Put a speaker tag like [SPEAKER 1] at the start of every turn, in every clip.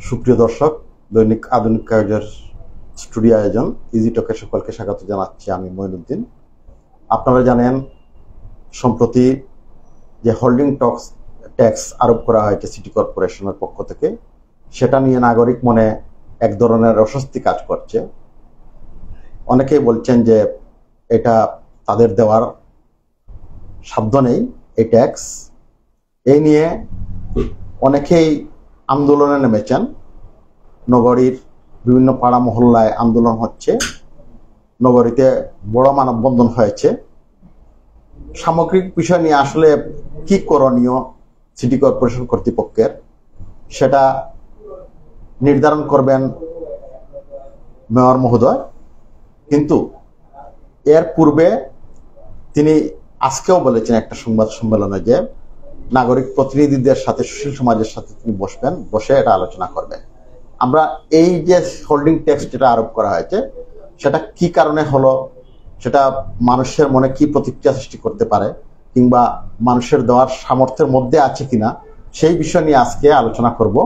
[SPEAKER 1] সুপ্রিয় দর্শক, দৈনিক আধুনিক কাগজের স্টুডিও আয়োজন ইজি টকে সকলকে স্বাগত জানাচ্ছি। আমি মঈনুদ্দিন। আপনারা জানেন, সম্প্রতি যে হোল্ডিং ট্যাক্স আরোপ করা হয়েছে সিটি কর্পোরেশনের পক্ষ থেকে, সেটা নিয়ে নাগরিক মনে এক ধরনের অস্বস্তি কাজ করছে। অনেকেই বলছেন যে এটা তাদের দেওয়ার সাধ্য নেই এই ট্যাক্স। এই নিয়ে অনেকেই আন্দোলনে নেমেছেন। নগরীর বিভিন্ন পাড়া মহল্লায় আন্দোলন হচ্ছে, নগরীতে বড় মানববন্ধন হয়েছে। সামগ্রিক বিষয় নিয়ে আসলে কি করণীয় সিটি কর্পোরেশন কর্তৃপক্ষের, সেটা নির্ধারণ করবেন মেয়র মহোদয়। কিন্তু এর পূর্বে তিনি আজকেও বলেছেন একটা সংবাদ সম্মেলনে যে নাগরিক প্রতিনিধিদের সাথে, সুশীল সমাজের সাথে তিনি বসবেন, বসে এটা আলোচনা করবেন। আমরা এই যে হোল্ডিং ট্যাক্স যেটা আরোপ করা হয়েছে, সেটা কি কারণে হলো, সেটা মানুষের মনে কি প্রতিক্রিয়া সৃষ্টি করতে পারে, কিংবা মানুষের দেওয়ার সামর্থ্যের মধ্যে আছে কিনা, সেই বিষয় নিয়ে আজকে আলোচনা করব।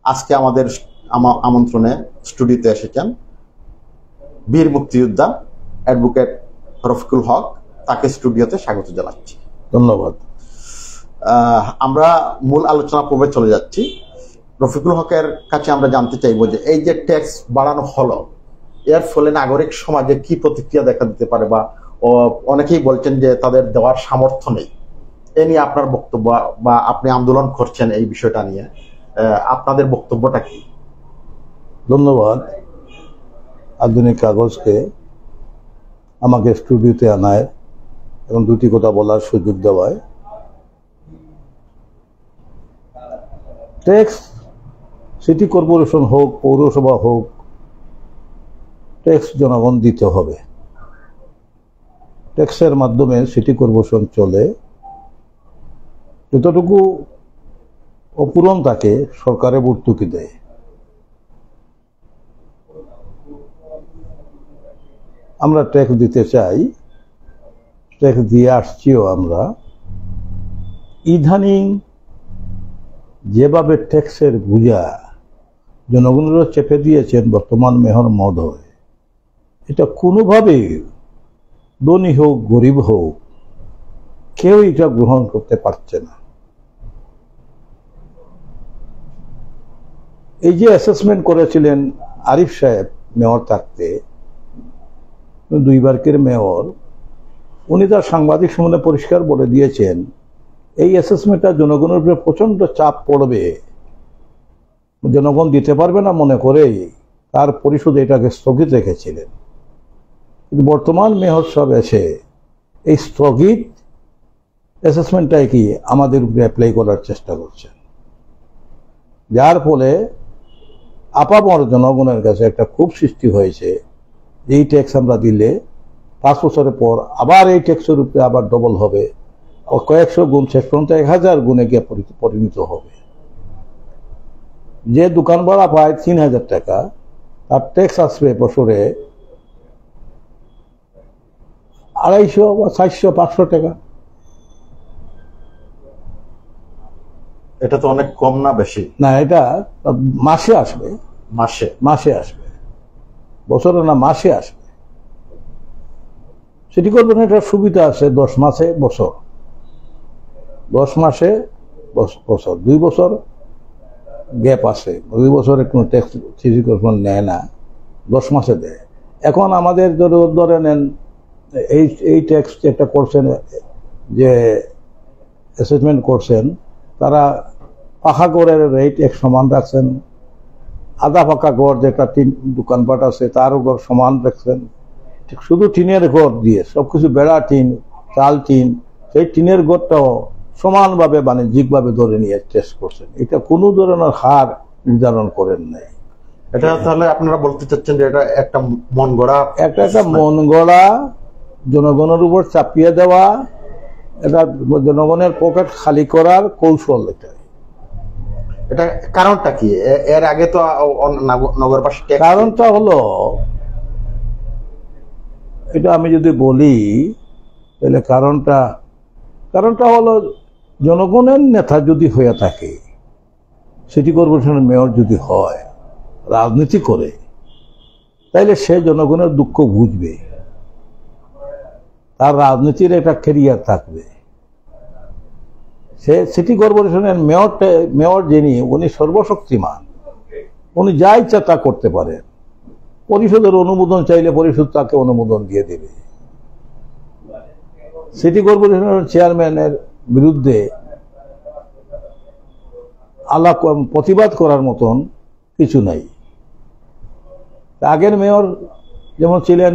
[SPEAKER 1] আজকে আমাদের আমন্ত্রণে স্টুডিওতে এসেছেন বীর মুক্তিযোদ্ধা অ্যাডভোকেট রফিকুল হক। তাকে স্টুডিওতে স্বাগত জানাচ্ছি।
[SPEAKER 2] ধন্যবাদ।
[SPEAKER 1] আমরা মূল আলোচনা পর্বে চলে যাচ্ছি। রফিকুল হকের কাছে আমরা জানতে চাইবো যে এই যে ট্যাক্স বাড়ানো হলো, এর ফলে নাগরিক সমাজে কি প্রতিক্রিয়া দেখা দিতে পারে, বা অনেকেই বলছেন যে তাদের দেওয়ার সামর্থ্য নেই। এ নিয়ে আপনার বক্তব্য, বা আপনি আন্দোলন করছেন এই বিষয়টা নিয়ে, আপনাদের বক্তব্যটা কি?
[SPEAKER 2] ধন্যবাদ আধুনিক কাগজকে আমাকে স্টুডিওতে আনায় এবং দুটি কথা বলার সুযোগ দেওয়ায়। ট্যাক্স সিটি কর্পোরেশন হোক, পৌরসভা হোক, ট্যাক্স জনগণ দিতে হবে। ট্যাক্সের মাধ্যমে সিটি কর্পোরেশন চলে। যতটুকু অপূরণ তাকে সরকারে ভর্তুকি দেয়। আমরা ট্যাক্স দিতে চাই, ট্যাক্স দিয়ে আসছিও আমরা। ইদানিং যেভাবে ট্যাক্সের বোঝা জনগণেরও চেপে দিয়েছেন বর্তমান মেয়র মহোদয়, এটা কোনোভাবেই ধনী হোক গরিব হোক কেউ এটা গ্রহণ করতে পারছে না। এই যে অ্যাসেসমেন্ট করেছিলেন আরিফ সাহেব মেয়র থাকতে, দুইবারকের মেয়র, উনি তার সাংবাদিক সম্মেলনে পরিষ্কার বলে দিয়েছেন এই অ্যাসেসমেন্টটা জনগণের উপরে প্রচন্ড চাপ পড়বে, জনগণ দিতে পারবে না মনে করেই তার পরিষদ এটাকে স্থগিত রেখেছিলেন। কিন্তু বর্তমান মেয়র সব এসে এই স্থগিত অ্যাসেসমেন্টটাই কি আমাদের উপরে অ্যাপ্লাই করার চেষ্টা করছেন, যার ফলে আপামর জনগণের কাছে একটা ক্ষোভ সৃষ্টি হয়েছে। এই ট্যাক্স আমরা দিলে 5 বছরের পর আবার এই ট্যাক্সের উপরে আবার ডবল হবে, কয়েকশো গুণ, শেষ পর্যন্ত 1000 গুণে গিয়ে পরিণত হবে। যে দোকান ভাড়া পায় 3000 টাকা, তার ট্যাক্স আসবে বছরে 250 বা 400 500 টাকা।
[SPEAKER 1] এটা তো অনেক কম না বেশি?
[SPEAKER 2] না, এটা মাসে আসবে। মাসে আসবে, বছরে না, মাসে আসবে। সিটি কর্পোরেশন একটা সুবিধা আছে, 10 মাসে বছর, 10 মাসে বছর, 2 বছর গ্যাপ আছে। 2 বছরে কোনো ট্যাক্স সিটি কর্পোরেশন নেয় না, 10 মাসে দেয়। এখন আমাদের ধরে নেন এই ট্যাক্স একটা করছেন, যে অ্যাসেসমেন্ট করছেন, তারা পাকা ঘরের রেট এক সমান রাখছেন, আধা পাকা ঘর যেটা টিন দোকানপাট আছে তারও ঘর সমান রাখছেন। ঠিক শুধু টিনের ঘর দিয়ে সবকিছু, বেড়া টিন, চাল টিন, সেই টিনের ঘরটাও সমানভাবে বাণিজ্যিকভাবে ধরে নিয়ে টেস্ট করছেন। এটা কোনো ধরনের হার নির্ধারণ করেন নাই।
[SPEAKER 1] এটা তাহলে আপনারা বলতে চাচ্ছেন যে এটা একটা মন গড়া,
[SPEAKER 2] একটা মন গড়া, জনগণের উপর চাপিয়ে দেওয়া, এটা জনগণের পকেট খালি করার কৌশল।
[SPEAKER 1] এটা কারণটা কি? এর আগে তো নগরবাসী,
[SPEAKER 2] কারণটা হলো, এটা আমি যদি বলি তাহলে কারণটা হলো, জনগণের নেতা যদি হয়ে থাকে সিটি কর্পোরেশনের মেয়র যদি হয়, রাজনীতি করে, তাইলে সে জনগণের দুঃখ বুঝবে, তার রাজনীতির একটা ক্যারিয়ার থাকবে। সে সিটি কর্পোরেশনের মেয়র যিনি, উনি সর্বশক্তিমান, উনি যা ইচ্ছা তা করতে পারেন। পরিষদের অনুমোদন চাইলে পরিষদ তাকে অনুমোদন দিয়ে দেবে। সিটি কর্পোরেশনের চেয়ারম্যানের বিরুদ্ধে প্রতিবাদ করার মতন কিছু নাই। আগের মেয়র যেমন ছিলেন,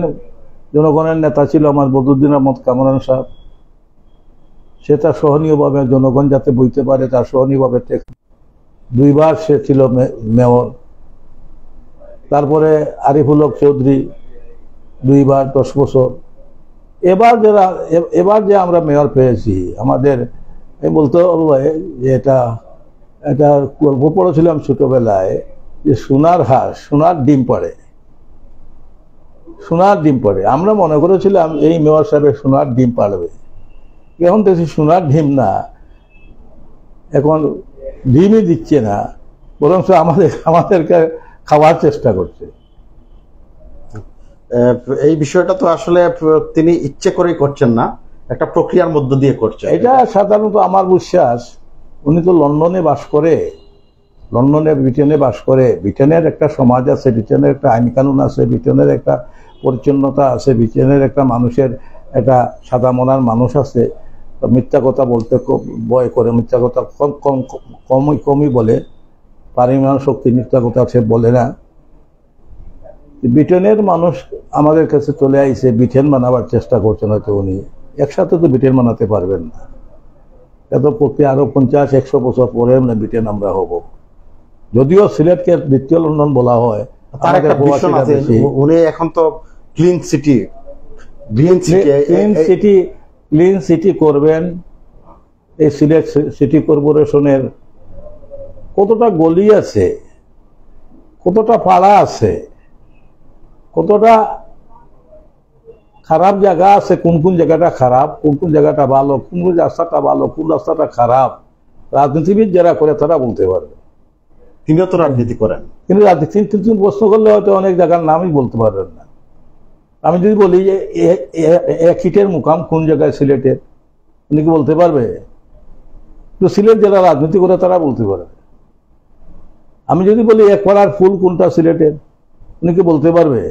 [SPEAKER 2] জনগণের নেতা ছিল আমার বদরুদ্দিন আহমদ কামরান সাহেব, সে তার সহনীয়ভাবে, জনগণ যাতে বইতে পারে তার সহনীয়ভাবে 2বার সে ছিল মেয়র। তারপরে আরিফুল হক চৌধুরী 2বার 10 বছর। এবার যে আমরা মেয়র পেয়েছি, আমাদের বলতে হবে যে এটা গল্প পড়েছিলাম ছোটবেলায়, যে সোনার হাঁস সোনার ডিম পাড়ে, সোনার ডিম পাড়ে। আমরা মনে করেছিলাম এই মেয়র সাহেব সোনার ডিম পাড়বে, এখন দেখছি সোনার ডিম না, এখন ডিমই দিচ্ছে না, বরং আমাদেরকে খাওয়ার চেষ্টা করছে।
[SPEAKER 1] এই বিষয়টা তো আসলে তিনি ইচ্ছে করেই করছেন না, একটা প্রক্রিয়ার মধ্য দিয়ে করছেন।
[SPEAKER 2] এটা সাধারণত আমার বিশ্বাস, উনি তো লন্ডনে বাস করে, ব্রিটেনে বাস করে। ব্রিটেনের একটা সমাজ আছে, ব্রিটেনের একটা আইন কানুন আছে, ব্রিটেনের একটা পরিচ্ছন্নতা আছে, ব্রিটেনের একটা মানুষের একটা সাদা মনার মানুষ আছে। মিথ্যা কথা বলতে ভয় করে, মিথ্যা কথা কমই বলে, পারিমাণ শক্তি মিথ্যা কথা সে বলে না। ব্রিটেনের মানুষ আমাদের কাছে চলে আইছে, ব্রিটেন বানাবার চেষ্টা করছেন। হয়তো উনি একসাথে তো ব্রিটেন বানাতে পারবেন না, এত প্রতি আরো 50-100 বছর পরে ব্রিটেন আমরা হব। যদিও সিলেটকে দ্বিতীয় লন্ডন বলা হয়,
[SPEAKER 1] তার একটা ভিশন আছে। উনি এখন তো ক্লিন
[SPEAKER 2] সিটি করবেন। এই সিলেট সিটি কর্পোরেশনের কতটা গলি আছে, কতটা পাড়া আছে, কতটা খারাপ জায়গা আছে, কোন জায়গাটা খারাপ, কোন জায়গাটা ভালো, কোন রাস্তাটা ভালো, কোন রাস্তাটা খারাপ, রাজনীতিবিদ যারা করে তারা বলতে পারবে।
[SPEAKER 1] তিনিও তো রাজনীতি করেন,
[SPEAKER 2] কিন্তু রাজনীতি প্রশ্ন করলে হয়তো অনেক জায়গার নামই বলতে পারবেন না। আমি যদি বলি যে 1 ইটের মুকাম কোন জায়গায় সিলেটের, উনি কি বলতে পারবে? তো সিলেট যারা রাজনীতি করে তারা বলতে পারবে। আমি যদি বলি 1 পাড়ার ফুল কোনটা সিলেটের, উনি কি বলতে পারবে?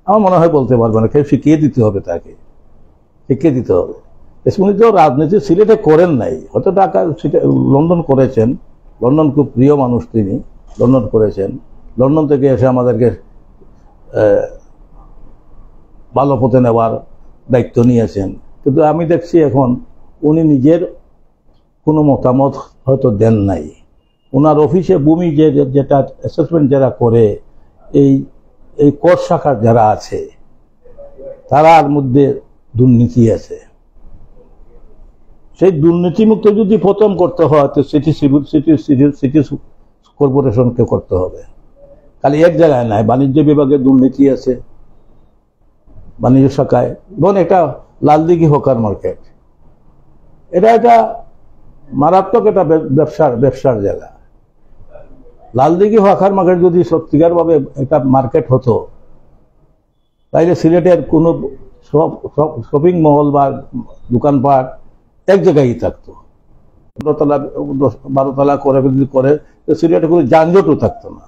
[SPEAKER 2] আমার মনে হয় বলতে পারবে না। কেউ শিখিয়ে দিতে হবে, তাকে শিখিয়ে দিতে হবে। উনি তো রাজনীতি সিলেটে করেন নাই, হয়তো ঢাকা লন্ডন করেছেন। লন্ডন খুব প্রিয় মানুষ, তিনি লন্ডন করেছেন। লন্ডন থেকে এসে আমাদেরকে ভালো পথে নেওয়ার দায়িত্ব নিয়েছেন। কিন্তু আমি দেখছি এখন উনি নিজের কোনো মতামত হয়তো দেন নাই। ওনার অফিসে ভূমি যেটা অ্যাসেসমেন্ট যারা করে, এই কর শাখার যারা আছে, তারার মধ্যে দুর্নীতি আছে। সেই দুর্নীতিমুক্ত যদি প্রথম করতে হয়, তো সিটি কর্পোরেশনকে করতে হবে। খালি এক জায়গায় নাই, বাণিজ্য বিভাগে দুর্নীতি আছে, বাণিজ্য শাখায়। এবং একটা লালদিঘি হকার মার্কেট, এটা মারাত্মক একটা ব্যবসার জায়গা। লালদিঘি হকার মার্কেট যদি সত্যিকার ভাবে একটা মার্কেট হতো, তাইলে সিলেটের কোনো শপিং মহল বা দোকানপাট এক জায়গায় থাকতো। 12 তলা করে যদি করে, সিলেটে কোনো যানজটও থাকতো না।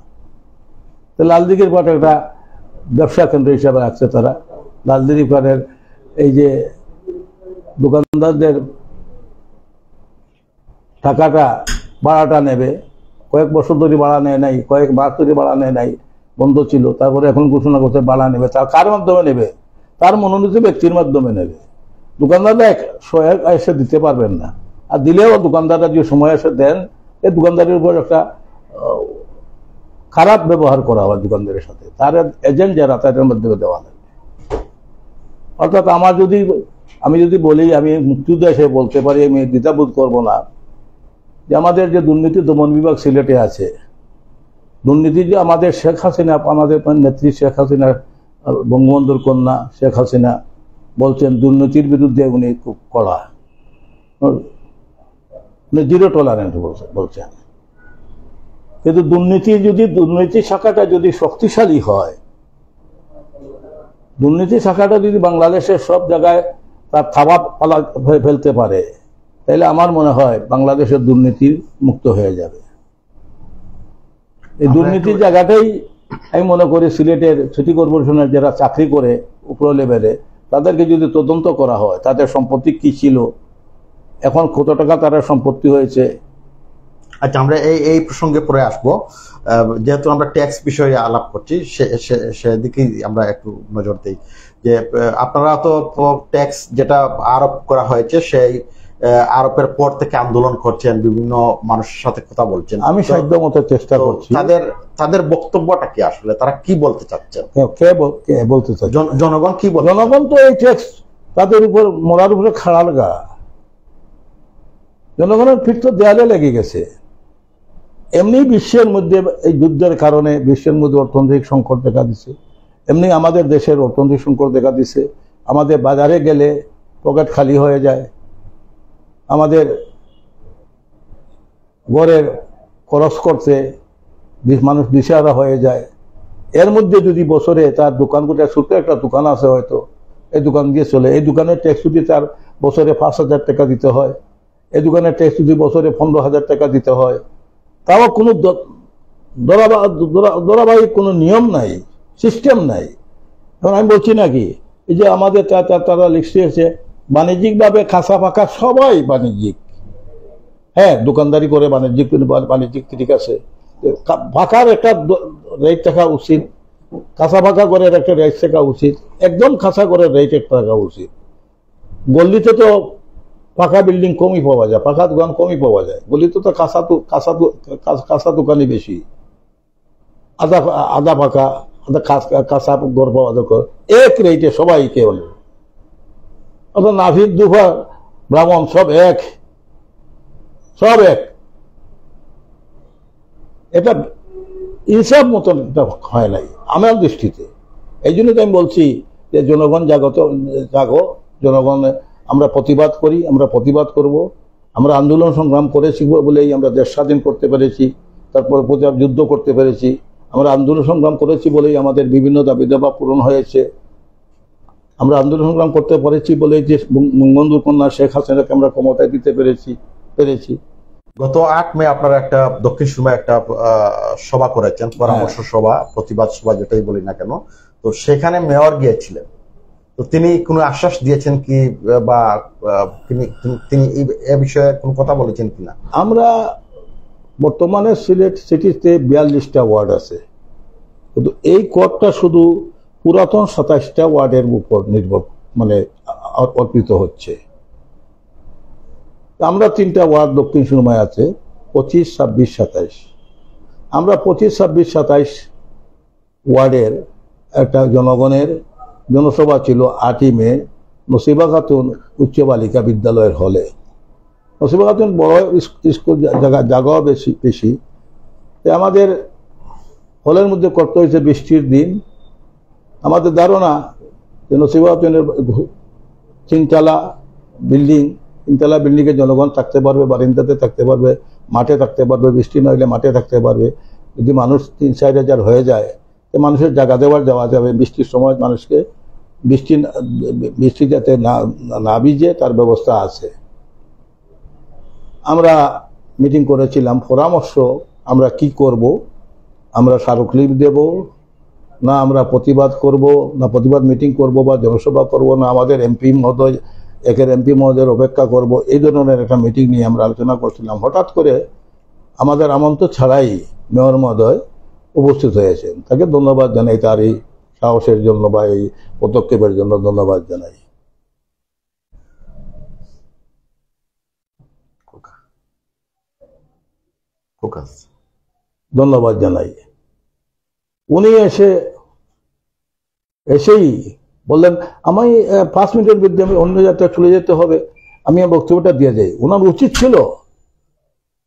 [SPEAKER 2] তো লালদিঘির পাট একটা ব্যবসা কেন্দ্র হিসাবে রাখছে তারা। লালদিঘি পাটের এই যে দোকানদারদের টাকাটা, ভাড়াটা নেবে, কয়েক বছর ধরে ভাড়া নেয় নাই, কয়েক মাস ধরে ভাড়া নেয় নাই, বন্ধ ছিল। তারপরে এখন ঘোষণা করতে ভাড়া নেবে। তার কার মাধ্যমে নেবে? তার মনোনীত ব্যক্তির মাধ্যমে নেবে। দোকানদাররা এসে দিতে পারবেন না, আর দিলেও দোকানদাররা যে সময় এসে দেন, এই দোকানদারের উপর একটা খারাপ ব্যবহার করা হয় দোকানদারের সাথে। তার এজেন্ট যারা, তাদের মাধ্যমে দেওয়া লাগবে। অর্থাৎ আমি যদি বলি, আমি মুক্তিযোদ্ধা এসে বলতে পারি, আমি দ্বিধাবোধ করবো না যে আমাদের যে দুর্নীতি দমন বিভাগ সিলেটে আছে, দুর্নীতি যে আমাদের শেখ হাসিনা, আমাদের নেত্রী শেখ হাসিনা, বঙ্গবন্ধুর কন্যা শেখ হাসিনা বলছেন দুর্নীতির বিরুদ্ধে উনি খুব কড়া, জিরো টলারেন্স বলছেন। কিন্তু দুর্নীতি শাখাটা যদি শক্তিশালী হয়, দুর্নীতি শাখাটা যদি বাংলাদেশের সব জায়গায় তার থাবা পালা ফেলতে পারে, তাহলে আমার মনে হয় বাংলাদেশের দুর্নীতি মুক্ত হয়ে যাবে। এই দুর্নীতির জায়গাটাই আমি মনে করি সিলেটের সিটি কর্পোরেশনের যারা চাকরি করে উপর লেভেলে, তাদেরকে যদি তদন্ত করা হয় তাদের সম্পত্তি কি ছিল, এখন কত টাকা তারা সম্পত্তি হয়েছে।
[SPEAKER 1] আচ্ছা, আমরা এই প্রসঙ্গে পরে আসবো। যেহেতু আমরা ট্যাক্স বিষয়ে আলাপ করছি, সেদিকেই আমরা একটু নজর দিই যে আপনারা তো ট্যাক্স যেটা আরোপ করা হয়েছে সেই আরোপের পর থেকে আন্দোলন করছেন, বিভিন্ন মানুষের সাথে কথা বলছেন।
[SPEAKER 2] আমি সাধ্য মতো চেষ্টা করছি।
[SPEAKER 1] তাদের বক্তব্যটা কি, আসলে তারা কি বলতে চাচ্ছেন?
[SPEAKER 2] কে বলতে চাচ্ছে?
[SPEAKER 1] জনগণ কি বলে?
[SPEAKER 2] জনগণ তো এই ট্যাক্স তাদের উপর মরার উপরে খাড়া লাগা, জনগণের পিঠ তো দেয়ালে লেগে গেছে। এমনি বিশ্বের মধ্যে এই যুদ্ধের কারণে বিশ্বের মধ্যে অর্থনৈতিক সংকট দেখা দিছে, এমনি আমাদের দেশের অর্থনৈতিক সংকট দেখা দিছে। আমাদের বাজারে গেলে পকেট খালি হয়ে যায়, আমাদের ঘরের খরচ করতে মানুষ দিশেহারা হয়ে যায়। এর মধ্যে যদি বছরে তার দোকানগুলো, ছোট্ট একটা দোকান আছে হয়তো, এই দোকান দিয়ে চলে, এই দোকানের ট্যাক্স যদি তার বছরে 5,000 টাকা দিতে হয়, এই দোকানের ট্যাক্স যদি বছরে 15,000 টাকা দিতে হয়, তাও কোনো ধরাবাহিক কোনো নিয়ম নাই, সিস্টেম নাই। এখন আমি বলছি নাকি, এই যে আমাদের তারা লিখছে বাণিজ্যিকভাবে খাসা ফাঁকা সবাই বাণিজ্যিক, হ্যাঁ দোকানদারি করে বাণিজ্যিক ঠিক আছে, ফাঁকার একটা রেট থাকা উচিত, খাসা ফাঁকা করে একটা রেট থাকা উচিত, একদম খাসা করে রেট একটা থাকা উচিত। গল্লিতে তো পাকা বিল্ডিং কমই পাওয়া যায়, পাকা দোকান কমই পাওয়া যায়, গলিতে তো কাঁচা দোকানই বেশি, আধা পাকা কাঁচা ঘর পাওয়া দরকার, এক রেটে সবাইকে হলে। অর্থাৎ নাভিদ দুফা ব্রাহ্মণ সব এক। এটা ইনসাফ মতন এটা হয় নাই আমার দৃষ্টিতে। এই জন্য তো আমি বলছি যে জনগণ জাগো, জনগণ আমরা প্রতিবাদ করি, আমরা প্রতিবাদ করব। আমরা আন্দোলন সংগ্রাম করেছি বলেই আমরা দেশ স্বাধীন করতে পেরেছি, তারপর যুদ্ধ করতে পেরেছি। আমরা আন্দোলন সংগ্রাম করেছি বলেই আমাদের বিভিন্ন দাবি দাবা পূরণ হয়েছে। আমরা আন্দোলন সংগ্রাম করতে পেরেছি বলেই যে বঙ্গবন্ধুর কন্যা শেখ হাসিনাকে আমরা ক্ষমতায় দিতে পেরেছি।
[SPEAKER 1] গত 8 মে আপনারা একটা দক্ষিণ সুরমায় একটা সভা করেছেন, পরামর্শ সভা, প্রতিবাদ সভা যেটাই বলি না কেন। তো সেখানে মেয়র গিয়েছিলেন, তো তিনি কোনো আশ্বাস দিয়েছেন কি, বা তিনি এ বিষয়ে কোনো কথা বলেছেন কিনা?
[SPEAKER 2] আমরা বর্তমানে সিলেট সিটিতে 42টা ওয়ার্ড আছে, কিন্তু এই কোডটা শুধু পুরাতন 27টা ওয়ার্ডের উপর নির্ভর অর্পিত হচ্ছে। আমরা 3টা ওয়ার্ড দক্ষিণ সুরমায় আছে, 25, 26, 27। আমরা 25, 26, 27 ওয়ার্ডের একটা জনগণের জনসভা ছিল 8ই মে নসিবা খাতুন উচ্চ বালিকা বিদ্যালয়ের হলে। নসিবা খাতুন বড় স্কুল, জায়গাও বেশি। আমাদের হলের মধ্যে করতে হয়েছে বৃষ্টির দিন। আমাদের ধারণা যে নসিবা খাতুনের 3তলা বিল্ডিংয়ে জনগণ থাকতে পারবে, বারিন্দাতে থাকতে পারবে, মাঠে থাকতে পারবে, বৃষ্টি না হলে মাঠে থাকতে পারবে। যদি মানুষ 3-4 হাজার হয়ে যায়, তো মানুষের জায়গা যাওয়া যাবে। বৃষ্টির সময় মানুষকে বৃষ্টি যাতে না ভিজে তার ব্যবস্থা আছে। আমরা মিটিং করেছিলাম, পরামর্শ আমরা কি করব, আমরা স্মারকলিপি দেব না আমরা প্রতিবাদ করব, না প্রতিবাদ মিটিং করব বা জনসভা করব, না আমাদের এমপি মহোদয়ের অপেক্ষা করব। এই ধরনের একটা মিটিং নিয়ে আমরা আলোচনা করছিলাম। হঠাৎ করে আমাদের আমন্ত্রণ ছাড়াই মেয়র মহোদয় উপস্থিত হয়েছেন। তাকে ধন্যবাদ জানাই, তার এই সাহসের জন্য বা এই পদক্ষেপের জন্য ধন্যবাদ জানাই। ধন্যবাদ জানাই। উনি এসেই বললেন, আমায় 5 মিনিটের মধ্যে আমি অন্য জায়গায় চলে যেতে হবে, আমি বক্তব্যটা দিয়ে যাই। ওনার উচিত ছিল,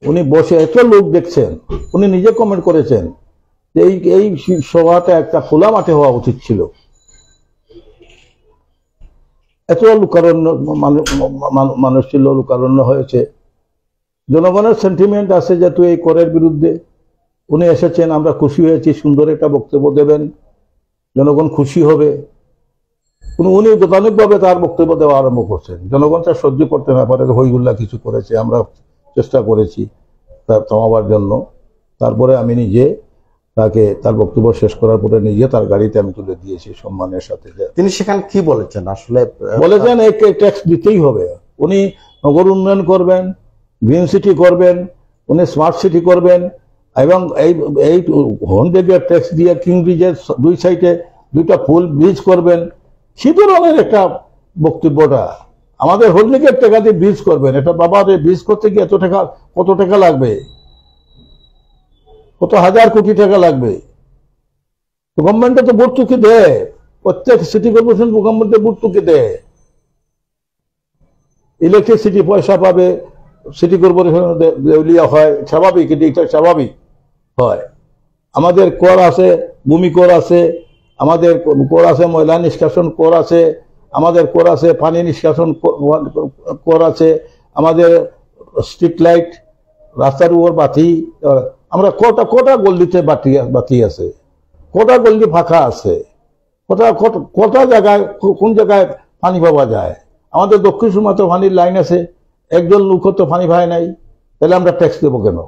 [SPEAKER 2] উনি বসে এত লোক দেখছেন, উনি নিজে কমেন্ট করেছেন যে এই সভাটা একটা খোলা মাঠে হওয়া উচিত ছিল। এত লোকারণ্য মানুষ ছিল, লোকারণ্য হয়েছে। জনগণের সেন্টিমেন্ট আছে যেহেতু এই করের বিরুদ্ধে, উনি এসেছেন, আমরা খুশি হয়েছি, সুন্দর একটা বক্তব্য দেবেন, জনগণ খুশি হবে। উনি গতানুগভাবে তার বক্তব্য দেওয়া আরম্ভ করছেন, জনগণ তার সহ্য করতে না পারে, হইগুল্লা কিছু করেছে, আমরা চেষ্টা করেছি তার থামাবার জন্য। তারপরে আমি নিজে তাকে তার বক্তব্য শেষ করার পরে নিজে তার গাড়িতে আমি তুলে দিয়েছি সম্মানের সাথে।
[SPEAKER 1] তিনি সেখানে কি বলেছেন? আসলে
[SPEAKER 2] বলেছেন এই ট্যাক্স দিতেই হবে। উনি নগর উন্নয়ন করবেন, গ্রিন সিটি করবেন, উনি স্মার্ট সিটি করবেন, এবং এই হর্নবেগের ট্যাক্স দিয়ে কিং ব্রিজের দুই সাইডে দুইটা ফুল ব্রিজ করবেন। সে ধরনের একটা বক্তব্যটা, আমাদের হোল্ডিংয়ের টাকা দিয়ে ব্রিজ করবেন, এটা বাবা ব্রিজ করতে গিয়ে কত টাকা লাগবে, কত হাজার কোটি টাকা লাগবে। গভর্নমেন্টে তো ভর্তুকি দেয়, প্রত্যেক সিটি কর্পোরেশন গভর্নমেন্টে ভর্তুকি দেয়। ইলেকট্রিসিটি পয়সা পাবে, সিটি কর্পোরেশন দেউলিয়া হয়, স্বাভাবিক, এটা স্বাভাবিক হয়। আমাদের কর আছে, ভূমি কর আছে, আমাদের কর আছে, ময়লা নিষ্কাশন কর আছে, আমাদের কর আছে, পানি নিষ্কাশন কর আছে, আমাদের স্ট্রিট লাইট, রাস্তার উপর বাতি, আমরা কটা গল্লিতে বাতি আছে, কটা গল্লি ফাঁকা আছে, কটা জায়গায় কোন জায়গায় পানি পাওয়া যায়। আমাদের দক্ষিণ সুমাত্র পানির লাইন আছে, একজন লোক তো পানি পায় নাই, তাহলে আমরা ট্যাক্স দেবো কেন?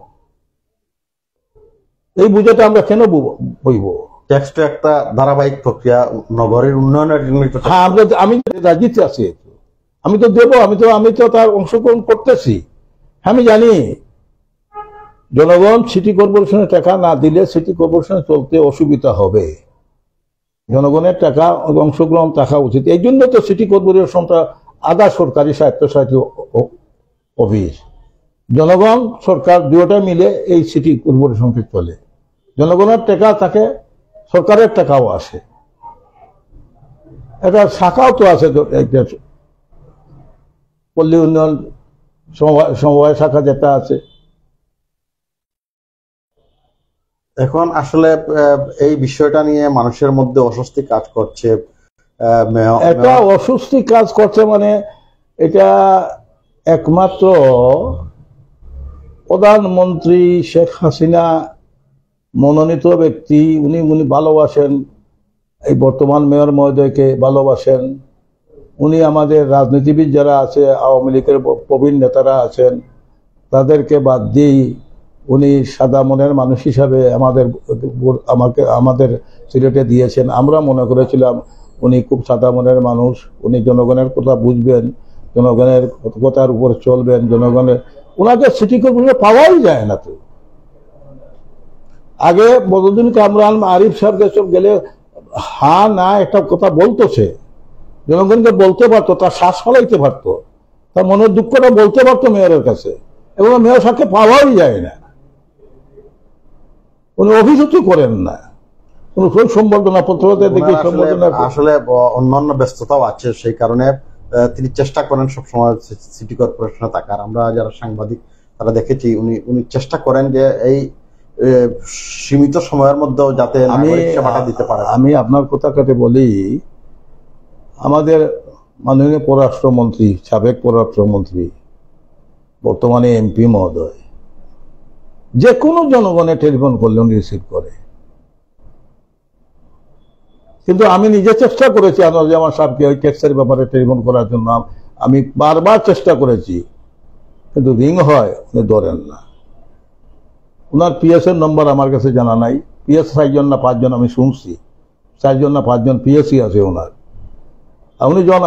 [SPEAKER 2] এই বুঝাটা আমরা কেন বইব?
[SPEAKER 1] ট্যাক্স তো একটা ধারাবাহিক প্রক্রিয়া, নগরের উন্নয়নের জন্য।
[SPEAKER 2] হ্যাঁ, আমি রাজিতে আছি, আমি তো দেবো, আমি তো তার অংশগ্রহণ করতেছি। আমি জানি জনগণ সিটি কর্পোরেশনের টাকা না দিলে সিটি কর্পোরেশনে চলতে অসুবিধা হবে। জনগণের টাকা অংশগ্রহণ থাকা উচিত। এই জন্য তো সিটি কর্পোরেশনটা আধা সরকারি স্বায়ত্তশাসিত অফিস। জনগণ সরকার দুটোটা মিলে এই সিটি কর্পোরেশনটি চলে। জনগণের টাকা থাকে, সরকারের টাকাও আসে। একটা শাখাও তো আছে, পল্লী উন্নয়ন সমবায় শাখা যেটা আছে।
[SPEAKER 1] এখন আসলে এই বিষয়টা নিয়ে মানুষের মধ্যে অস্বস্তি কাজ করছে।
[SPEAKER 2] এটা অস্বস্তি কাজ করছে মানে এটা একমাত্র প্রধানমন্ত্রী শেখ হাসিনা মনোনীত ব্যক্তি, উনি ভালোবাসেন, এই বর্তমান মেয়র মহোদয়কে ভালোবাসেন। উনি আমাদের রাজনীতিবিদ যারা আছে, আওয়ামী লীগের প্রবীণ নেতারা আছেন, তাদেরকে বাদ দিয়েই উনি সাদা মনের মানুষ হিসাবে আমাদের সিলেটে দিয়েছেন। আমরা মনে করেছিলাম উনি খুব সাদা মনের মানুষ, উনি জনগণের কথা বুঝবেন, জনগণের কথার উপর চলবেন, জনগণের, ওনাকে সিটি কর্পোরেশনে পাওয়াই যায় না। তো আগে বদরুদ্দিন কামরান, আরিফ সাহেব সব গেলে হ্যাঁ না একটা কথা বলতেছে, জনগণকে বলতে পারতো, তার শ্বাস ফলাইতে পারতো, তার মনের দুঃখটা বলতে পারতো মেয়রের কাছে, এবং মেয়র সাহেবকে পাওয়াই যায় না। উনি অভিযোগই করেন না, কোন সম্বর্ধনা পত্র দেখে সম্বর্ধনা।
[SPEAKER 1] আসলে অন্যান্য ব্যস্ততাও আছে, সেই কারণে তিনি চেষ্টা করেন সবসময় সিটি কর্পোরেশনে থাকার। আমরা যারা সাংবাদিক তারা দেখেছি উনি চেষ্টা করেন যে এই সীমিত সময়ের মধ্যেও যাতে সেবাটা দিতে পারে।
[SPEAKER 2] আমি আপনার কথা কাটে বলি, আমাদের মাননীয় পররাষ্ট্রমন্ত্রী, সাবেক পররাষ্ট্রমন্ত্রী, বর্তমানে এমপি মহোদয়, যে কোনো জনগণের টেলিফোন করলে উনি রিসিভ করে। কিন্তু আমি নিজে চেষ্টা করেছি আমার সাহেবকে ওই ট্যাক্সের ব্যাপারে টেলিফোন করার জন্য, আমি বারবার চেষ্টা করেছি, কিন্তু রিং হয়, উনি ধরেন না। ওনার পিএস এর নম্বর আমার কাছে জানা নাই। পিএস 4জন না 5জন আমি শুনছি, 4জন না 5জন পিএসই আছে ওনার। উনি যখন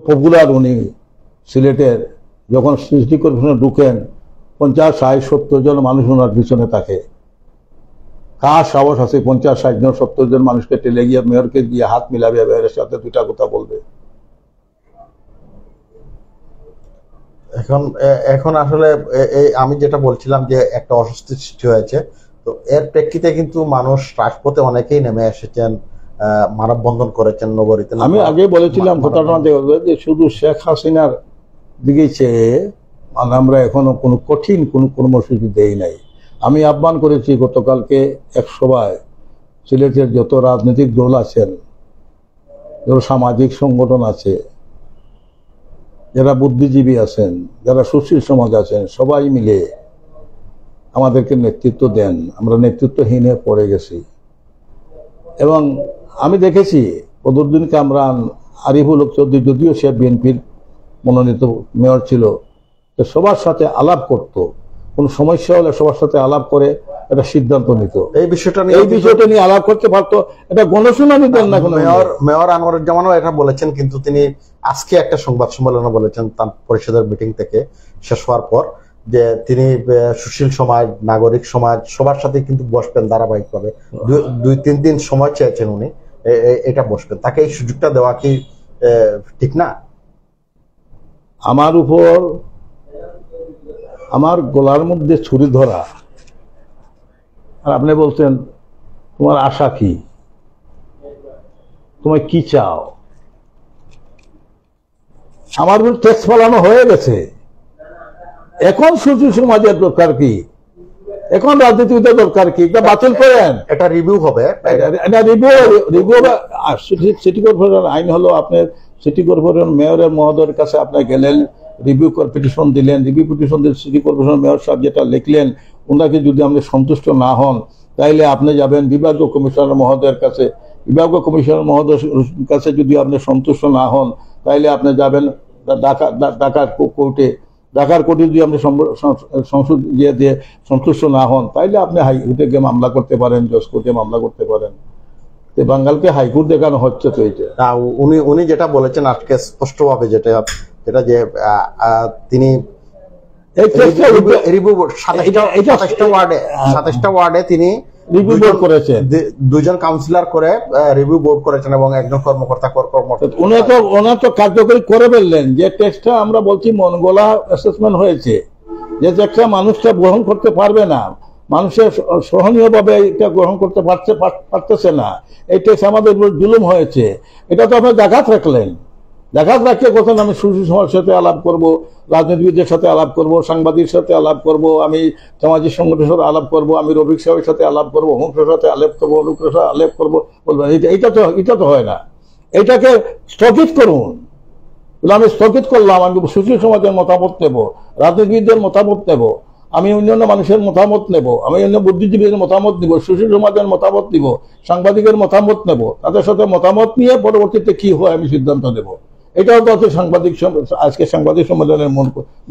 [SPEAKER 2] পপুলার, উনি সিলেটের যখন সিটি কর্পোরেশনে ঢুকেন 50, 60, 70 জন মানুষ ওনার পিছনে থাকে। কার সাহস আছে 50, 60 জন 70 জন মানুষকে টেলে গিয়ে মেয়রকে গিয়ে হাত মিলাবে, মেয়রের সাথে দুইটা কথা বলবে?
[SPEAKER 1] এখন আসলে আমি যেটা বলছিলাম যে একটা অস্বস্তি সৃষ্টি হয়েছে, তো এর প্রেক্ষিতে কিন্তু মানুষ রাজপথে অনেকেই নেমে এসেছেন, মানববন্ধন করেছেন নগরীতে।
[SPEAKER 2] আমি আগে বলেছিলাম ঘটনা যে শুধু শেখ হাসিনার দিকে চেয়ে আমরা এখনো কোনো কঠিন কোনো কর্মসূচি দেই নাই। আমি আহ্বান করেছি গতকালকে এক সভায়, সিলেটের যত রাজনৈতিক দল আছেন, যত সামাজিক সংগঠন আছে, যারা বুদ্ধিজীবী আছেন, যারা সুশীল সমাজ আছেন, সবাই মিলে আমাদেরকে নেতৃত্ব দেন, আমরা নেতৃত্বহীন হয়ে পড়ে গেছি। এবং আমি দেখেছি বদরুদ্দিন কামরান, আরিফুল হক চৌধুরী, যদিও সে বিএনপির মনোনীত মেয়র ছিল, তো সবার সাথে আলাপ করত, কোন সমস্যা হলে সবার সাথে আলাপ করে একটা সিদ্ধান্ত নিত। এই বিষয়টা নিয়ে আলাপ করতে পারতো, এটা গণশুনানি দেন না কোনো
[SPEAKER 1] মেয়র আনোয়ারুজ্জামানও এটা বলেছেন, কিন্তু তিনি আজকে একটা সংবাদ সম্মেলনে বলেছেন তার পরিষদের মিটিং থেকে শেষ হওয়ার পর, যে তিনি সুশীল সমাজ, নাগরিক সমাজ সবার সাথে কিন্তু বসবেন ধারাবাহিকভাবে। 2-3 দিন সময় চেয়েছেন উনি, এটা বসবেন। তাকে এই সুযোগটা দেওয়া কি ঠিক না?
[SPEAKER 2] আমার উপর আমার গলার মধ্যে ছুরি ধরা, আর আপনি বলছেন তোমার আশা কি, তোমায় কি চাও? আমার উপর ট্যাক্স ফলানো হয়ে গেছে, এখন সুশীল সমাজের দরকার কি, এখন রাজনীতিবিদের দরকার কি? এটা বাতিল করেন,
[SPEAKER 1] এটা রিভিউ হবে।
[SPEAKER 2] সিটি কর্পোরেশন আইন হলো, আপনার সিটি কর্পোরেশন মেয়রের মহোদয়ের কাছে আপনি গেলেন, রিভিউ পিটিশন দিলেন, রিভিউ পিটিশন দিয়ে সিটি কর্পোরেশন মেয়র সাহেব যেটা লিখলেন, ওনাকে যদি আপনি সন্তুষ্ট না হন, তাইলে আপনি যাবেন বিভাগীয় কমিশনার মহোদয়ের কাছে, বিভাগীয় কমিশনার মহোদয়ের কাছে যদি আপনি সন্তুষ্ট না হন, তাইলে আপনি যাবেন ঢাকার কোর্টে, ঢাকার কোর্টে যদি আপনি সংসদ দিয়ে সন্তুষ্ট না হন, তাইলে আপনি হাইকোর্টে গিয়ে মামলা করতে পারেন, জজ কোর্টে মামলা করতে পারেন। বাঙালকে হাইকোর্ট দেখানো হচ্ছে। তো এইটা
[SPEAKER 1] উনি যেটা বলেছেন আজকে স্পষ্টভাবে, যেটা যে তিনি 27টা ওয়ার্ডে তিনি রিভিউ বোর্ড করেছেন, 2জন কাউন্সিলর করে রিভিউ বোর্ড করেছেন এবং একজন কর্মকর্তা।
[SPEAKER 2] ওনার তো কার্যকরী করে ফেললেন। যে টেক্সটটা আমরা বলছি মন গলা অ্যাসেসমেন্ট হয়েছে, যে টেক্সটটা মানুষটা গ্রহণ করতে পারবে না, মানুষের সহনীয় ভাবে এটা গ্রহণ করতে পারতেছে না, এই টেক্সট আমাদের জুলুম হয়েছে, এটা তো আপনি দেখাত রাখলেন। দেখাত রাখিয়ে কথা আমি সুশীল সমাজের সাথে আলাপ করব, রাজনীতিবিদদের সাথে আলাপ করব, সাংবাদিকের সাথে আলাপ করব, আমি সামাজিক সংগঠনের সাথে আলাপ করব, আমি রফিক সাহেবের সাথে আলাপ করব, অমুকের সাথে আলাপ করবো, অমুকের সাথে আলাপ করবো, বলবেন এটা তো হয় না। এটাকে স্থগিত করুন। আমি স্থগিত করলাম, আমি সুশীল সমাজের মতামত নেব, রাজনীতিবিদদের মতামত নেব, আমি অন্যান্য মানুষের মতামত নেব, আমি অন্য বুদ্ধিজীবীদের মতামত নিব, সুশীল সমাজের মতামত নিব, সাংবাদিকের মতামত নেব, তাদের সাথে মতামত নিয়ে পরবর্তীতে কি হয় আমি সিদ্ধান্ত নেব। এটাও তো হচ্ছে আজকে সাংবাদিক সম্মেলনের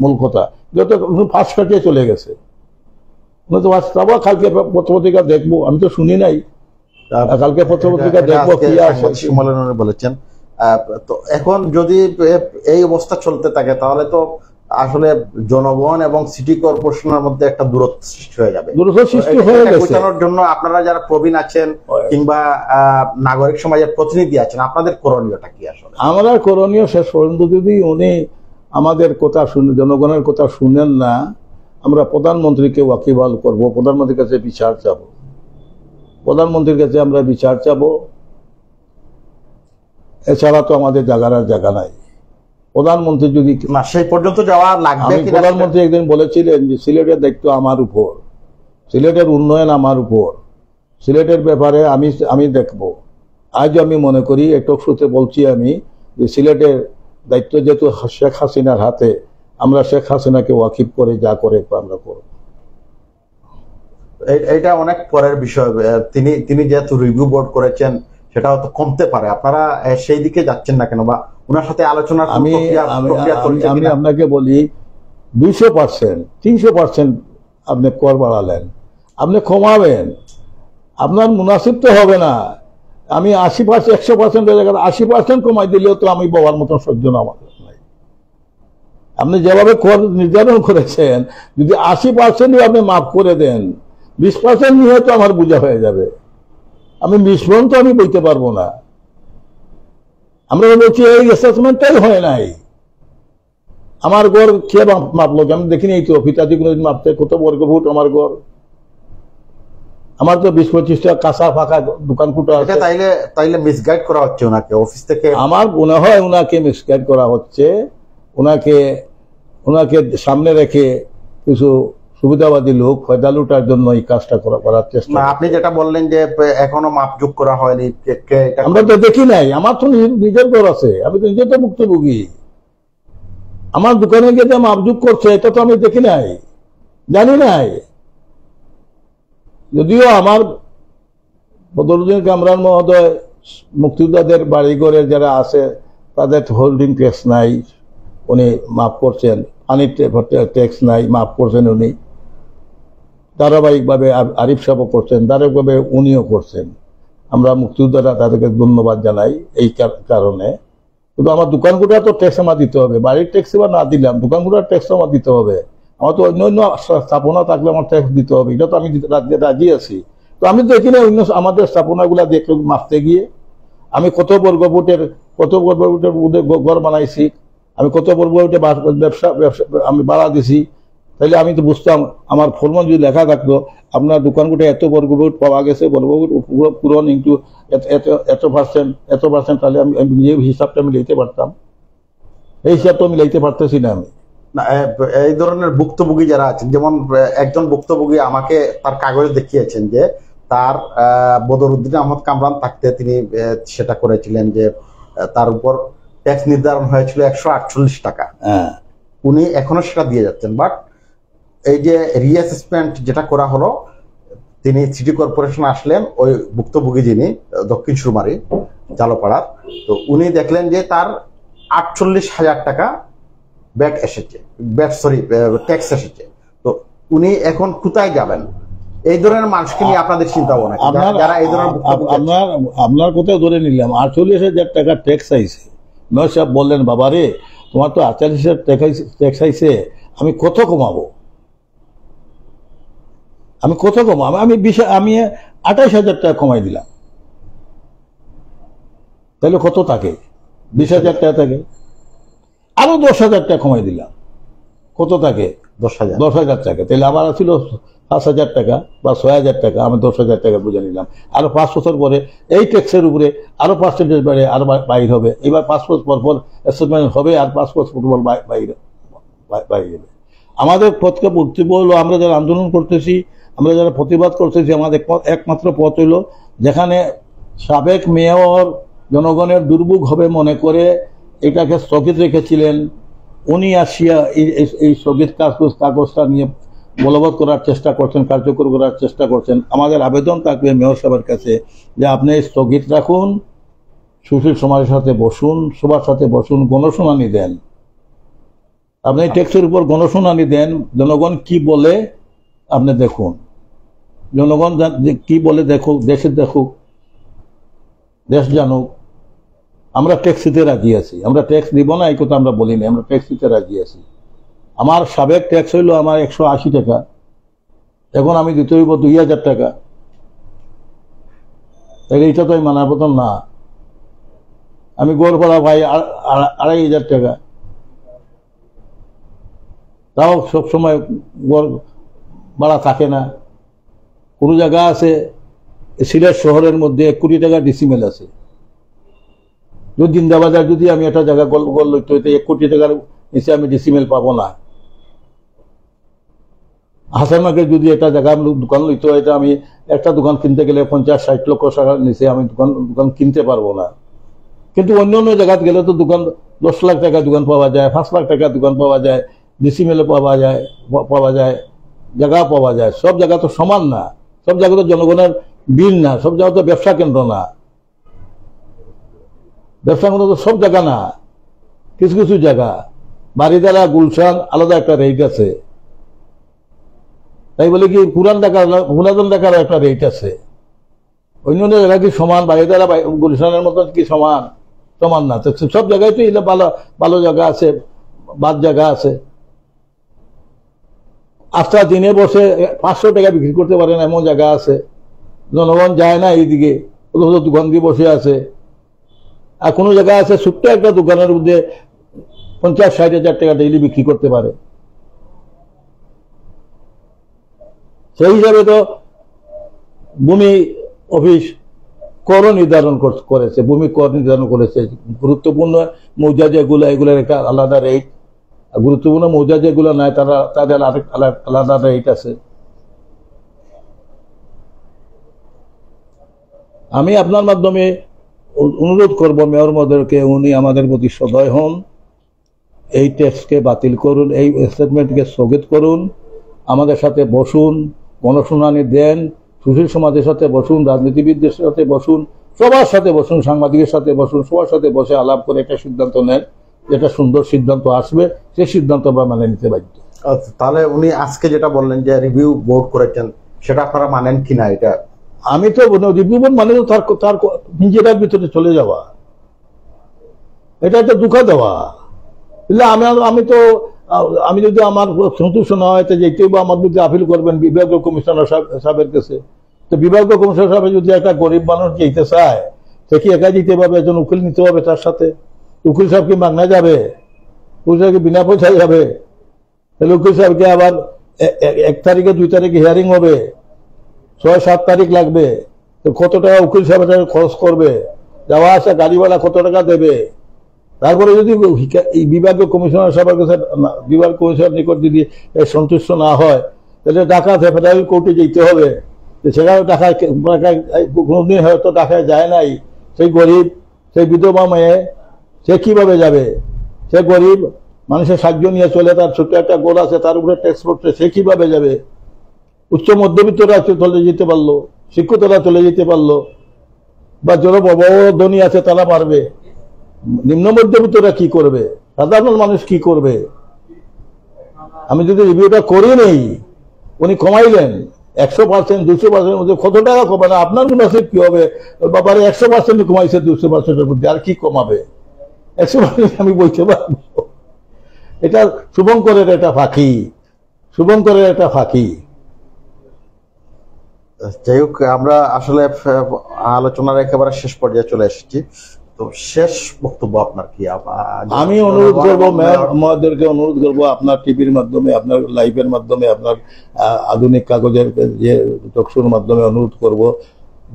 [SPEAKER 2] মূল কথা, যত ফাঁস কাটিয়ে চলে গেছে। কালকে পত্রপত্রিকা দেখবো, আমি তো শুনি নাই, কালকে পত্রপত্রিকা দেখবো কি
[SPEAKER 1] সম্মেলনে বলেছেন। তো এখন যদি এই অবস্থা চলতে থাকে, তাহলে তো আসলে জনগণ এবং সিটি কর্পোরেশনের মধ্যে একটা দূরত্ব সৃষ্টি হয়ে যাবে। বোঝানোর জন্য আপনারা যারা প্রবীণ আছেন কিংবা নাগরিক সমাজের প্রতিনিধি আছেন, আপনাদের করণীয়টা কি? আসলে
[SPEAKER 2] আমাদের করণীয় শেষ পর্যন্ত যদি উনি আমাদের কথা শুনে, জনগণের কথা শুনেন না, আমরা প্রধানমন্ত্রীকে ওয়াকিবহাল করব, প্রধানমন্ত্রীর কাছে বিচার চাবো, প্রধানমন্ত্রীর কাছে আমরা বিচার চাবো। এছাড়া তো আমাদের জায়গা নাই। প্রধানমন্ত্রী যদি
[SPEAKER 1] না সেই পর্যন্ত যাওয়া লাগবে,
[SPEAKER 2] প্রধানমন্ত্রী একদিন বলেছিলেন যে সিলেটের দায়িত্ব আমার উপর, সিলেটের উন্নয়ন আমার উপর, সিলেটের ব্যাপারে আমি দেখব। আজ আমি মনে করি, একটু শুতে বলছি আমি, যে সিলেটের দায়িত্ব যেহেতু শেখ হাসিনার হাতে, আমরা শেখ হাসিনাকে ওয়াকিব করে যা করে আমরা করব।
[SPEAKER 1] এটা অনেক পরের বিষয়। তিনি যেহেতু রিভিউ বোর্ড করেছেন, সেটাও তো কমতে পারে। আপনারা সেই দিকে যাচ্ছেন না কেন, বা ওনার সাথে আলোচনা?
[SPEAKER 2] আমি আপনাকে বলি, 200%, 300% আপনি কর বাড়ালেন, আপনি কমাবেন, আপনার মুনাসিব তো হবে না। আমি 80%, 100% 80% কমাই দিলেও তো আমি বাবার মতন সহ্য না আমার নাই। আপনি যেভাবে কর নির্ধারণ করেছেন, যদি 80% আপনি মাফ করে দেন, 20% নিয়ে তো আমার বোঝা হয়ে যাবে। আমি 20% তো আমি বইতে পারবো না। আমরা বলছি এই অ্যাসেসমেন্টটাই হয় নাই। আমার গড় কে মাপলো? আমি দেখিনি, এই তো ফিতাদি কোনোদিন মাপতে, কত বর্গ ফুট আমার গড়? আমার তো 20-25টা কাঁচা ফাঁকা দোকান কুটো আছে।
[SPEAKER 1] তাইলে মিসগাইড করা হচ্ছে ওনাকে অফিস থেকে।
[SPEAKER 2] আমার মনে হয় ওনাকে মিসগাইড করা হচ্ছে, ওনাকে সামনে রেখে কিছু সুবিধাবাদী লোক ফায়দা লুটার জন্য এই কাজটা করার চেষ্টা।
[SPEAKER 1] আপনি যেটা বললেন যে এখনো মাপযোগ করা হয়নি,
[SPEAKER 2] আমরা তো দেখি নাই। আমার তো নিজের ঘর আছে, আমি তো নিজে তো ভুক্তভোগী। আমার দোকানে গিয়ে মাপযোগ করছে, এটা তো আমি দেখি নাই, জানি নাই। যদিও আমার বদরুদ্দিন কামরান মহোদয় মুক্তিযোদ্ধাদের বাড়িঘরে যারা আছে তাদের হোল্ডিং ট্যাক্স নাই, উনি মাফ করছেন। পানির ট্যাক্স নাই, মাফ করছেন উনি। ধারাবাহিকভাবে আরিফ সাহেবও করছেন, ধারাবাহিকভাবে উনিও করছেন। আমরা মুক্তিযোদ্ধারা তাদেরকে ধন্যবাদ জানাই এই কারণে। কিন্তু আমার দোকানগুলোর তো ট্যাক্স আমার দিতে হবে, বাড়ির ট্যাক্স এবার না দিলাম, দোকানগুলোর ট্যাক্স আমার দিতে হবে। আমার তো অন্য অন্য স্থাপনা থাকলে আমার ট্যাক্স দিতে হবে, এটা তো আমি রাজি আছি। তো আমি তো এখানে অন্য আমাদের স্থাপনাগুলা দেখলে মাপতে গিয়ে আমি কত বর্গ ফুটের ঘর বানাইছি, আমি কত বর্গ ফুটে ব্যবসা আমি বাড়া দিছি, তাইলে আমি তো বুঝতাম। আমার ফর্মে যদি লেখা থাকতো আপনার দোকানগুলো এত বর্গ ফুট পাওয়া গেছে, বর্গ ফুট পূরণ ইন্টু এত পার্সেন্ট, তাহলে আমি নিজে হিসাবটা আমি লিখতে পারতাম। এই হিসাবটা আমি লিখতে পারতেছি না আমি।
[SPEAKER 1] না, এই ধরনের ভুক্তভোগী যারা আছেন, যেমন একজন ভুক্তভোগী আমাকে তার কাগজ দেখিয়েছেন যে তার বদরুদ্দিন আহমদ কামরান থাকতে তিনি সেটা করেছিলেন যে তার উপর ট্যাক্স নির্ধারণ হয়েছিল 148 টাকা। উনি এখনো সেটা দিয়ে যাচ্ছেন। বাট এই যে রিঅ্যাসেসমেন্ট যেটা করা হলো, তিনি সিটি কর্পোরেশন আসলেন, ওই ভুক্তভোগী যিনি দক্ষিণ সুরমারি জালপাড়ার, তো উনি দেখলেন যে তার 48,000 টাকা ব্যাট এসেছে, ট্যাক্স এসেছে। তো উনি এখন কোথায় যাবেন? এই ধরনের মানুষকে নিয়ে আপনাদের চিন্তা ভাবনা, যারা এই ধরনের
[SPEAKER 2] আপনার কোথাও ধরে নিলাম 48,000 টাকা ট্যাক্স আইছে। মেয়র সাহেব বললেন, বাবা রে তোমার তো 48,000 ট্যাক্স আইছে, আমি কত কমাবো, আমি 28,000 টাকা কমাই দিলাম। তাহলে কত থাকে? 20,000 টাকা থাকে। আরো 10,000 টাকা কমাই দিলাম, কত থাকে? 10,000 টাকা। তাহলে আমার ছিল 5,000 টাকা বা 6,000 টাকা, আমি 10,000 টাকা বুঝে নিলাম। আরো 5 বছর পরে এই ট্যাক্সের উপরে আরো পার্সেন্টেজ বাড়ে আরো বাইর হবে। এবার 5 বছর পর অ্যাসেসমেন্ট হবে, আর 5 বছর পর বাইরে যাবে। আমাদের পথকে বক্তব্য হলো, আমরা যারা আন্দোলন করতেছি, আমরা যারা প্রতিবাদ করতেছি, আমাদের একমাত্র পথ হলো যেখানে সাবেক মেয়র জনগণের দুর্ভোগ হবে মনে করে এটাকে স্থগিত রেখেছিলেন, উনি আসিয়া এই স্থগিত কাগজটা নিয়ে বলবৎ করার চেষ্টা করছেন, কার্যকর করার চেষ্টা করছেন। আমাদের আবেদন থাকবে মেয়র সাহেবের কাছে যে আপনি স্থগিত রাখুন, সুশীল সমাজের সাথে বসুন, সবার সাথে বসুন, গণশুনানি দেন। আপনি ট্যাক্সের উপর গণশুনানি দেন, জনগণ কি বলে আপনি দেখুন, জনগণ কি বলে দেখুক, দেখুক, দেশ জানুক। আমরা ট্যাক্স দিতে রাজি আছি, আমরা ট্যাক্স দিব না এই কথা আমরা বলি না, আমরা ট্যাক্স দিতে রাজি আছি। আমার সাবেক ট্যাক্স হইলো আমার 180 টাকা, এখন আমি দিতে হইব 2,000 টাকা। তাহলে এইটা তো মানার মতন না। আমি গড় ভাড়া ভাই 2,500 টাকা, তাও সবসময় গড় ভাড়া থাকে না। কোনো জায়গা আছে সিলেট শহরের মধ্যে 1 কোটি টাকা ডিসিমেল আছে। যদি জিন্দাবাজার যদি আমি একটা জায়গা গোল লইতে হইতে 1 কোটি টাকার নিচে আমি ডিসিমেল পাবো না। হাসানমাকে যদি একটা জায়গা দোকান লইতে হয়, আমি একটা দোকান কিনতে গেলে 50-60 লক্ষ টাকার নিচে আমি দোকান কিনতে পারবো না। কিন্তু অন্য অন্য জায়গায় গেলে তো দোকান 10 লাখ টাকা দোকান পাওয়া যায়, 5 লাখ টাকা দোকান পাওয়া যায়, ডিসিমেলে পাওয়া যায়, জায়গা পাওয়া যায়। সব জায়গা তো সমান না, সব জায়গা তো জনগণের বিল না, সব জায়গা তো ব্যবসা কেন্দ্র না, ব্যবসা কেন্দ্র তো সব জায়গা না। কিছু কিছু জায়গা বাড়িদারা, গুলশান আলাদা একটা রেট আছে, তাই বলে কি পুরাতন ঢাকার একটা রেট আছে। অন্য অন্য জায়গা কি সমান? বাড়িদারা গুলশানের মতন কি সমান না? সব জায়গায় তো এগুলো ভালো ভালো জায়গা আছে, বাদ জায়গা আছে। আস্থা দিনে বসে 500 টাকা বিক্রি করতে পারে না এমন জায়গা আছে। জনগণ যায় না এইদিকে, দোকান দিয়ে বসে আছে। আর কোনো জায়গা আছে ছোট্ট একটা দোকানের মধ্যে 50-60 হাজার টাকা ডেইলি বিক্রি করতে পারে। সেই হিসাবে তো ভূমি অফিস কর নির্ধারণ করেছে, ভূমি কর নির্ধারণ করেছে। গুরুত্বপূর্ণ মৌজা যেগুলো, এগুলোর একটা আলাদা রেট, আর গুরুত্বপূর্ণ মৌজা যেগুলো নাই তাদের আলাদা রেট আছে। আমি আপনার মাধ্যমে অনুরোধ করব মেয়র মহোদয়কে, উনি আমাদের প্রতি সদয় হন, এই ট্যাক্সকে বাতিল করুন, এই স্টেটমেন্টকে স্থগিত করুন, আমাদের সাথে বসুন, গণশুনানি দেন, সুশীল সমাজের সাথে বসুন, রাজনীতিবিদদের সাথে বসুন, সবার সাথে বসুন, সাংবাদিকের সাথে বসুন, সবার সাথে বসে আলাপ করে একটা সিদ্ধান্ত নেন, যেটা সুন্দর সিদ্ধান্ত আসবে, সেই সিদ্ধান্ত আমরা মানে নিতে বাধ্য।
[SPEAKER 1] তাহলে উনি আজকে যেটা বললেন যে রিভিউ বোর্ড করেছেন, সেটা আপনারা মানেন কিনা? এটা
[SPEAKER 2] আমি তো রিভিউ বোর্ড মানে তো তার নিজের ভিতরে চলে যাওয়া, এটা একটা দুঃখা দেওয়া। আমি যদি আমার সন্তুষ্ট না হয়, যেতেই বা আমার বিরুদ্ধে আপিল করবেন বিভাগীয় কমিশনার সাহেবের কাছে। তো বিভাগীয় কমিশনার সাহেব যদি একটা গরিব মানুষ যেতে চায়, সে কি একা যেতে পারবে? একজন উকিল নিতে হবে তার সাথে। উকিল সাহেব কি মাগনা যাবে? উকিল সাহেব কি বিনা পয়সায় যাবে? তাহলে উকিল সাহেবকে আবার 1 তারিখে 2 তারিখে হিয়ারিং হবে, 6-7 তারিখ লাগবে। তো কত টাকা উকিল সাহেব খরচ করবে? যাওয়া আসা গাড়ি ভাড়া কত টাকা দেবে? তারপরে যদি এই বিভাগীয় কমিশনার সাহেবের কাছে, বিভাগ কমিশনার নিকট যদি সন্তুষ্ট না হয়, তাহলে ঢাকা ফেডারেল কোর্টে যেতে হবে। সেখানে ঢাকায় কোনদিন হয়তো ঢাকায় যায় নাই, সেই গরিব, সেই বিধবা মেয়ে, সে কিভাবে যাবে? সে গরিব মানুষের সাহায্য নিয়ে চলে, তার ছোট্ট একটা গোল আছে, তার উপরে ট্যাক্স পড়ছে, সে কিভাবে যাবে? উচ্চ মধ্যবিত্তরা চলে যেতে পারলো, শিক্ষিতরা চলে যেতে পারলো, বা যারা বড় ধনী আছে তারা পারবে, নিম্ন মধ্যবিত্তরা কি করবে? সাধারণ মানুষ কি করবে? আমি যদি রিভিউটা করি নেই, উনি কমাইলেন 100%, 200% মধ্যে কত টাকা কমানো? আপনার মুনাসিব কি হবে? ব্যাপারে 100% কমাইছে, 200%-এর মধ্যে আর কি কমাবে? 100% আমি বলতে পারবো। এটা শুভঙ্করের একটা ফাঁকি, শুভঙ্করের একটা ফাঁকি।
[SPEAKER 1] যাই হোক, আমরা আসলে আলোচনার একেবারে শেষ পর্যায়ে চলে এসেছি। তো শেষ বক্তব্য আপনার কি?
[SPEAKER 2] আমি অনুরোধ করবো, মেয়রদেরকে অনুরোধ করবো, আপনার টিভির মাধ্যমে, আপনার লাইভের মাধ্যমে, আপনার আধুনিক কাগজের যে টকশোর মাধ্যমে অনুরোধ করব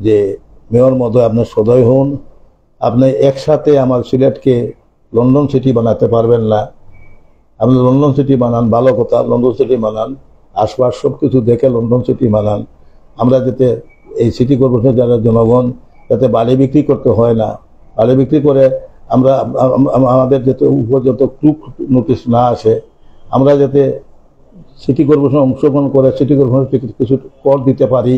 [SPEAKER 2] যে মেয়র মহোদয় আপনার সদয় হন। আপনি একসাথে আমার সিলেটকে লন্ডন সিটি বানাতে পারবেন না। আপনি লন্ডন সিটি বানান, ভালো কথা, লন্ডন সিটি বানান, আশপাশ সব কিছু দেখে লন্ডন সিটি বানান। আমরা যাতে এই সিটি কর্পোরেশনের যারা জনগণ যাতে বাড়ি বিক্রি করতে হয় না, বাড়ি বিক্রি করে আমরা আমাদের যাতে উপর যত ক্রুক নোটিশ না আসে, আমরা যাতে সিটি কর্পোরেশন অংশগ্রহণ করে সিটি কর্পোরেশন কিছু কর দিতে পারি,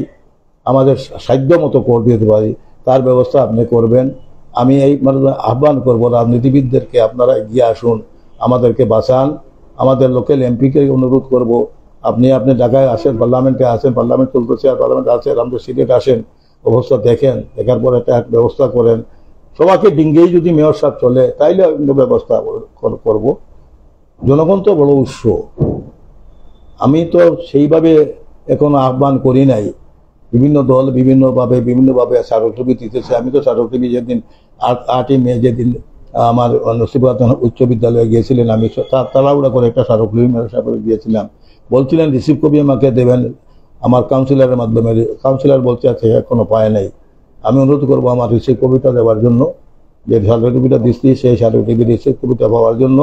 [SPEAKER 2] আমাদের সাধ্য মতো কর দিতে পারি, তার ব্যবস্থা আপনি করবেন। আমি এই আহ্বান করব রাজনীতিবিদদেরকে, আপনারা এগিয়ে আসুন, আমাদেরকে বাঁচান। আমাদের লোকাল এমপিকে অনুরোধ করব, আপনি ঢাকায় আসেন, পার্লামেন্টে আসেন, পার্লামেন্ট চলতেছে, আর পার্লামেন্ট আসেন, আমাদের সিলেট আসেন, অবস্থা দেখেন, দেখার পর একটা ব্যবস্থা করেন। সবাইকে ডিঙ্গেই যদি মেয়র সাহেব চলে, তাইলে ব্যবস্থা করব। জনগণ তো বড় উৎস, আমি তো সেইভাবে এখনো আহ্বান করি নাই। বিভিন্ন দল বিভিন্নভাবে স্মারকলিপি দিতেছে। আমি তো স্মারকলিপি যেদিন 8ই মে যেদিন আমার নসিবাত উচ্চ বিদ্যালয়ে গিয়েছিলেন, আমি তাড়াহুড়া করে একটা স্মারকলিপি মেয়র সাহেব দিয়েছিলাম। বলছিলেন রিসিভ কপি আমাকে দেবেন আমার কাউন্সিলরের মাধ্যমে। কাউন্সিলর বলতে আছে এখনো পায় নাই। আমি অনুরোধ করবো আমার রিসিভ কপিটা দেওয়ার জন্য, যে স্মারকলিপিটা দিচ্ছি সেই স্মারকলিপি রিসিভ কপিটা পাওয়ার জন্য।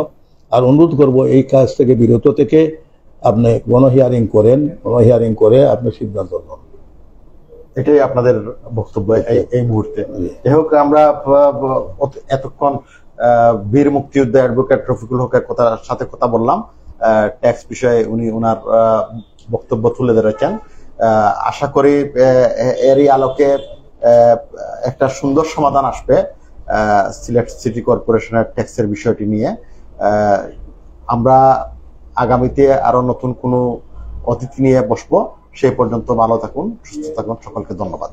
[SPEAKER 2] আর অনুরোধ করব এই কাজ থেকে বিরত থেকে আপনি গণহিয়ারিং করেন, গণহিয়ারিং করে আপনি সিদ্ধান্ত নেন।
[SPEAKER 1] এটাই আপনাদের বক্তব্য এই মুহূর্তে। যাই হোক, আমরা এতক্ষণ বীর মুক্তিযোদ্ধা অ্যাডভোকেট রফিকুল হকের সাথে কথা বললাম। ট্যাক্স বিষয়ে উনি ওনার বক্তব্য তুলে ধরেছেন। আশা করি এরই আলোকে একটা সুন্দর সমাধান আসবে সিলেট সিটি কর্পোরেশনের ট্যাক্সের বিষয়টি নিয়ে। আমরা আগামীতে আরো নতুন কোনো অতিথি নিয়ে বসবো। সেই পর্যন্ত ভালো থাকুন, সুস্থ থাকুন। সকলকে ধন্যবাদ।